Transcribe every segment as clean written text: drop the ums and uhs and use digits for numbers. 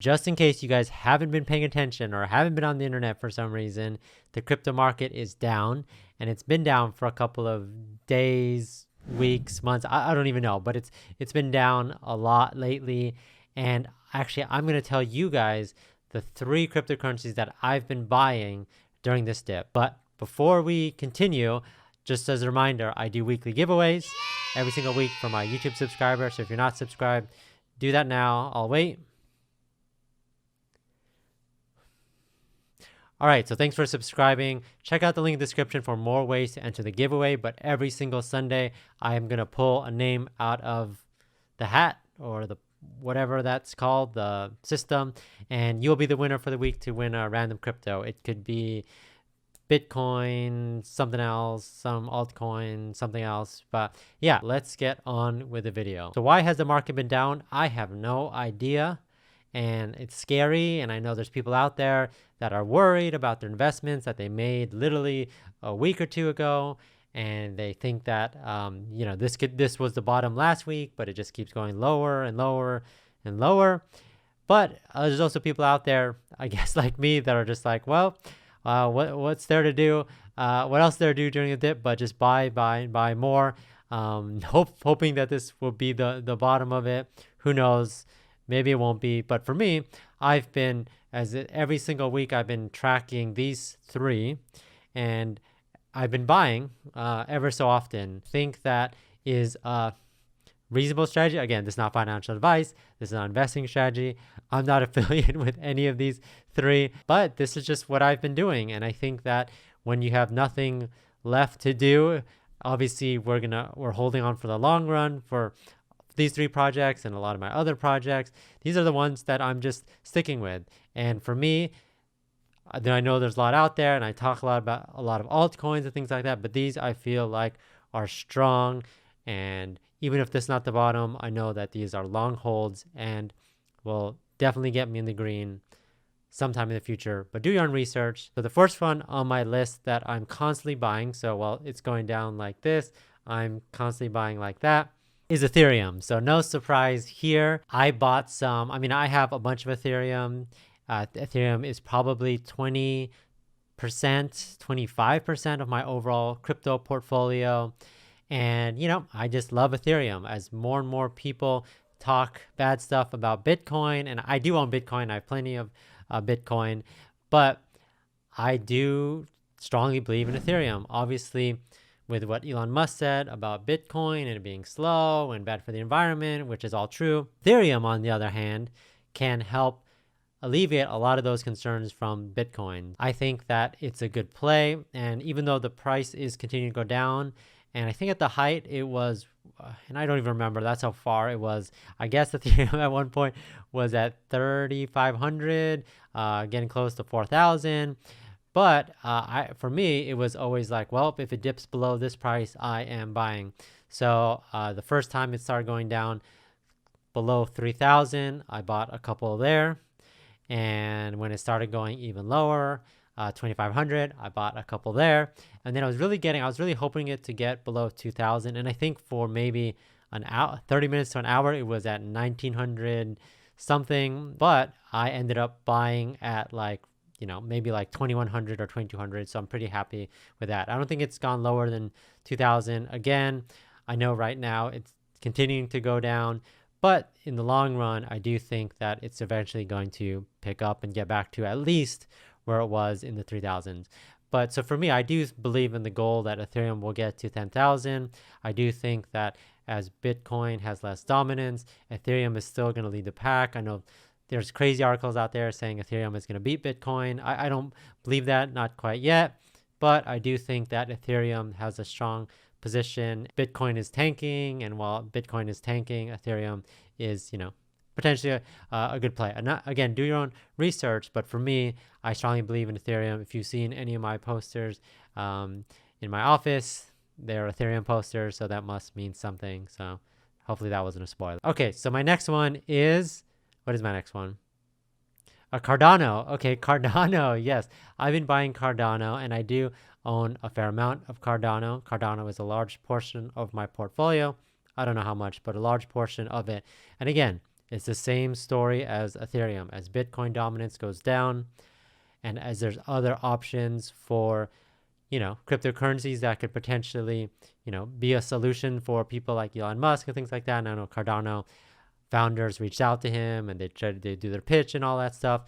Just in case you guys haven't been paying attention or haven't been on the internet for some reason, the crypto market is down, and it's been down for a couple of days, weeks, months. I don't even know, but it's been down a lot lately. And actually, I'm going to tell you guys the 3 cryptocurrencies that I've been buying during this dip. But before we continue, just as a reminder, I do weekly giveaways every single week for my YouTube subscribers. So if you're not subscribed, do that now. I'll wait. All right, so thanks for subscribing. Check out the link in the description for more ways to enter the giveaway. But every single Sunday, I am going to pull a name out of the hat or the whatever that's called, the system, and you'll be the winner for the week to win a random crypto. It could be Bitcoin, something else, some altcoin, something else. But yeah, let's get on with the video. So why has the market been down? I have no idea. And it's scary, and I know there's people out there that are worried about their investments that they made literally a week or 2 ago, and they think that this was the bottom last week, but it just keeps going lower and lower and lower. But there's also people out there, I guess like me, that are just like, well, what's there to do? What else there to do during a dip? But just buy more, hoping that this will be the bottom of it. Who knows? Maybe it won't be, but for me, I've been, every single week, I've been tracking these 3, and I've been buying ever so often. Think that is a reasonable strategy. Again, this is not financial advice. This is not investing strategy. I'm not affiliated with any of these 3, but this is just what I've been doing. And I think that when you have nothing left to do, obviously we're holding on for the long run for these 3 projects and a lot of my other projects. These are the ones that I'm just sticking with. And for me, I know there's a lot out there, and I talk a lot about a lot of altcoins and things like that, but these I feel like are strong. And even if this is not the bottom, I know that these are long holds and will definitely get me in the green sometime in the future. But do your own research. So the first one on my list that I'm constantly buying, so while it's going down like this, I'm constantly buying like that, is Ethereum. So no surprise here. I bought some. I mean, I have a bunch of Ethereum. Ethereum is probably 20%, 25% of my overall crypto portfolio. And, I just love Ethereum. As more and more people talk bad stuff about Bitcoin, and I do own Bitcoin. I have plenty of Bitcoin, but I do strongly believe in Ethereum. Obviously, with what Elon Musk said about Bitcoin and it being slow and bad for the environment, which is all true. Ethereum, on the other hand, can help alleviate a lot of those concerns from Bitcoin. I think that it's a good play, and even though the price is continuing to go down, and I think at the height it was, and I don't even remember, that's how far it was. I guess Ethereum at one point was at 3,500, getting close to 4,000. But for me, it was always like, well, if it dips below this price, I am buying. So the first time it started going down below 3,000, I bought a couple there. And when it started going even lower, 2,500, I bought a couple there. And then I was really hoping it to get below 2,000. And I think for maybe an hour, 30 minutes to an hour, it was at 1,900 something. But I ended up buying at maybe like 2,100 or 2,200. So I'm pretty happy with that. I don't think it's gone lower than 2,000. Again, I know right now it's continuing to go down, but in the long run, I do think that it's eventually going to pick up and get back to at least where it was in the 3,000s. But so for me, I do believe in the goal that Ethereum will get to 10,000. I do think that as Bitcoin has less dominance, Ethereum is still going to lead the pack. I know there's crazy articles out there saying Ethereum is going to beat Bitcoin. I don't believe that, not quite yet, but I do think that Ethereum has a strong position. Bitcoin is tanking, and while Bitcoin is tanking, Ethereum is, potentially a good play. And again, do your own research, but for me, I strongly believe in Ethereum. If you've seen any of my posters in my office, they're Ethereum posters, so that must mean something. So hopefully that wasn't a spoiler. Okay, so my next one is, what is my next one? Cardano. Okay, Cardano. Yes, I've been buying Cardano, and I do own a fair amount of Cardano. Cardano is a large portion of my portfolio. I don't know how much, but a large portion of it. And again, It's the same story as Ethereum. As Bitcoin dominance goes down, and as there's other options for, cryptocurrencies that could potentially, be a solution for people like Elon Musk and things like that. And I know Cardano founders reached out to him and they tried to do their pitch and all that stuff.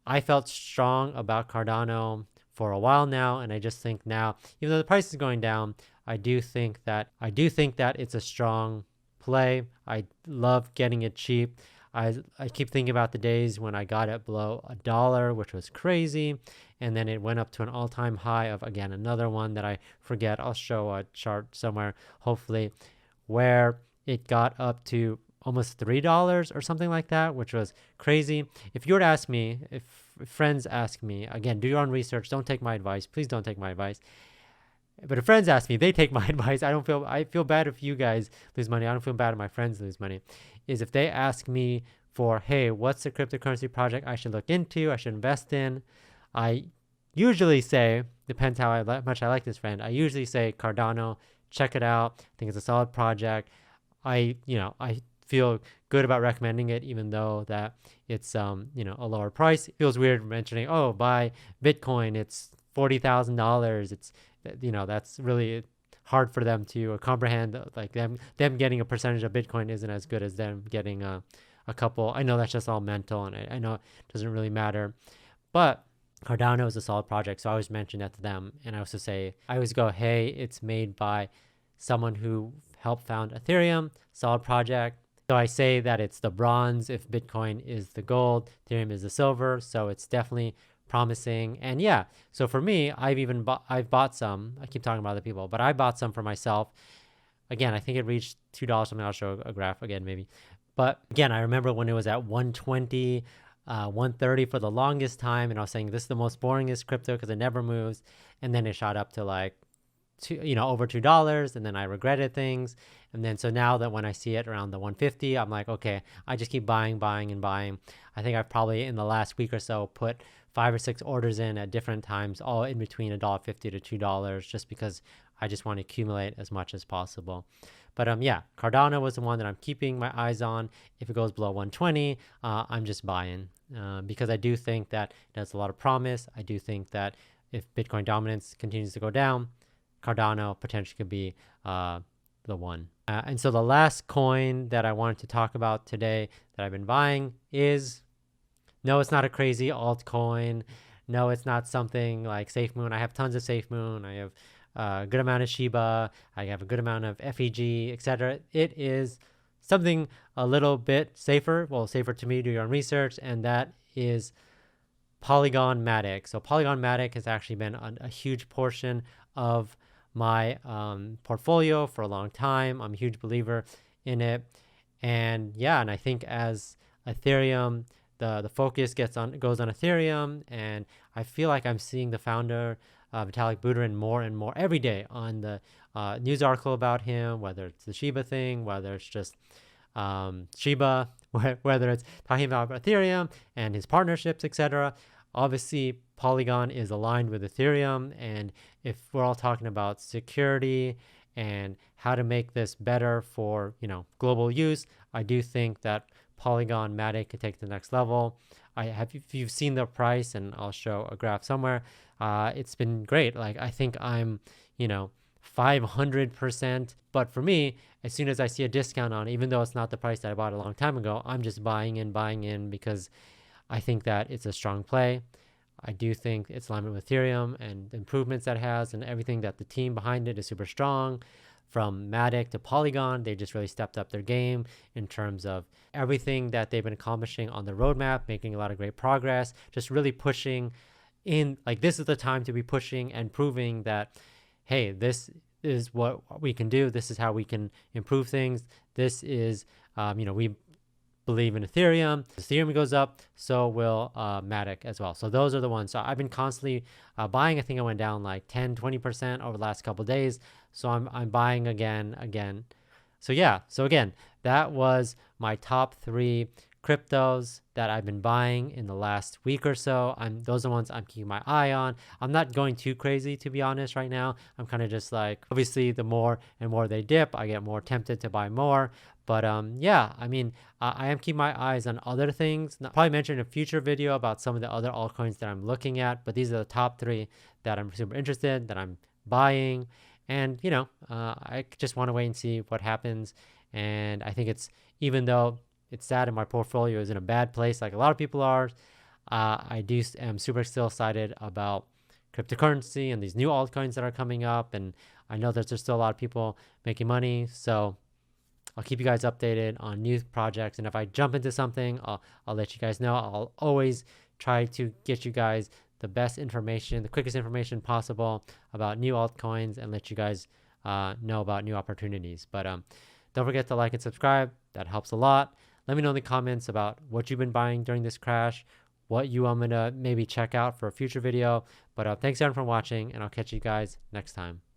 I felt strong about Cardano for a while now, and I just think now, even though the price is going down, I do think that it's a strong play. I love getting it cheap. I keep thinking about the days when I got it below $1, which was crazy, and then it went up to an all-time high of, again, another one that I forget. I'll show a chart somewhere, hopefully, where it got up to almost $3 or something like that, which was crazy. If you were to ask me, if friends ask me, again, do your own research. Don't take my advice. Please don't take my advice. But if friends ask me, they take my advice. I feel bad if you guys lose money. I don't feel bad if my friends lose money. Is if they ask me for, hey, what's the cryptocurrency project I should look into, I should invest in, I usually say, depends how much I like this friend, I usually say Cardano, check it out. I think it's a solid project. I feel good about recommending it, even though that it's a lower price. It feels weird mentioning, oh, buy Bitcoin, it's $40,000. It's that's really hard for them to comprehend. Like them getting a percentage of Bitcoin isn't as good as them getting a couple. I know that's just all mental, and I know it doesn't really matter, but Cardano is a solid project, so I always mention that to them. And I always go, hey, it's made by someone who helped found Ethereum, solid project. So I say that it's the bronze if Bitcoin is the gold, Ethereum is the silver. So it's definitely promising. And yeah, so for me, I've bought some. I keep talking about other people, but I bought some for myself. Again, I think it reached $2. Something, I'll show a graph again maybe. But again, I remember when it was at 120, 130 for the longest time, and I was saying this is the most boringest crypto because it never moves. And then it shot up to like over $2, and then I regretted things. And then so now that when I see it around the 150, I'm like, okay, I just keep buying and buying. I think I've probably in the last week or so put 5 or 6 orders in at different times, all in between $1.50 to $2, just because I just want to accumulate as much as possible. But yeah, Cardano was the one that I'm keeping my eyes on. If it goes below 120, I'm just buying because I do think that it has a lot of promise. I do think that if Bitcoin dominance continues to go down, Cardano potentially could be the one. And so the last coin that I wanted to talk about today that I've been buying is, no, it's not a crazy altcoin. No, it's not something like SafeMoon. I have tons of SafeMoon. I have a good amount of Shiba. I have a good amount of FEG, etc. It is something a little bit safer. Well, safer to me, do your own research. And that is Polygon Matic. So Polygon Matic has actually been a huge portion of my portfolio for a long time. I'm a huge believer in it. And yeah, and I think as Ethereum, the focus goes on Ethereum, and I feel like I'm seeing the founder, Vitalik Buterin, more and more every day on the news article about him, whether it's the Shiba thing, whether it's just Shiba, whether it's talking about Ethereum and his partnerships, etc. Obviously, Polygon is aligned with Ethereum, and if we're all talking about security and how to make this better for global use, I do think that Polygon Matic could take it to the next level. If you've seen the price, and I'll show a graph somewhere, it's been great. Like I think I'm 500%. But for me, as soon as I see a discount on it, even though it's not the price that I bought a long time ago, I'm just buying in because I think that it's a strong play. I do think it's alignment with Ethereum and the improvements that it has, and everything that the team behind it is super strong. From Matic to Polygon, they just really stepped up their game in terms of everything that they've been accomplishing on the roadmap, making a lot of great progress, just really pushing in. Like, this is the time to be pushing and proving that, hey, this is what we can do. This is how we can improve things. This is, we believe in Ethereum. As Ethereum goes up, so will Matic as well. So those are the ones. So I've been constantly buying. I think I went down like 10-20% over the last couple of days. So I'm buying again. So yeah. So again, that was my top 3 cryptos that I've been buying in the last week or so. Those are the ones I'm keeping my eye on. I'm not going too crazy, to be honest, right now. I'm kind of just like, obviously the more and more they dip, I get more tempted to buy more. But yeah, I mean, I am keeping my eyes on other things. I'll probably mention in a future video about some of the other altcoins that I'm looking at, but these are the top 3 that I'm super interested, that I'm buying. And, I just want to wait and see what happens. And I think even though it's sad and my portfolio is in a bad place, like a lot of people are, am super still excited about cryptocurrency and these new altcoins that are coming up. And I know that there's still a lot of people making money. So I'll keep you guys updated on new projects. And if I jump into something, I'll let you guys know. I'll always try to get you guys the best information, the quickest information possible about new altcoins, and let you guys know about new opportunities. But don't forget to like and subscribe. That helps a lot. Let me know in the comments about what you've been buying during this crash, what you want me to maybe check out for a future video. But thanks everyone for watching, and I'll catch you guys next time.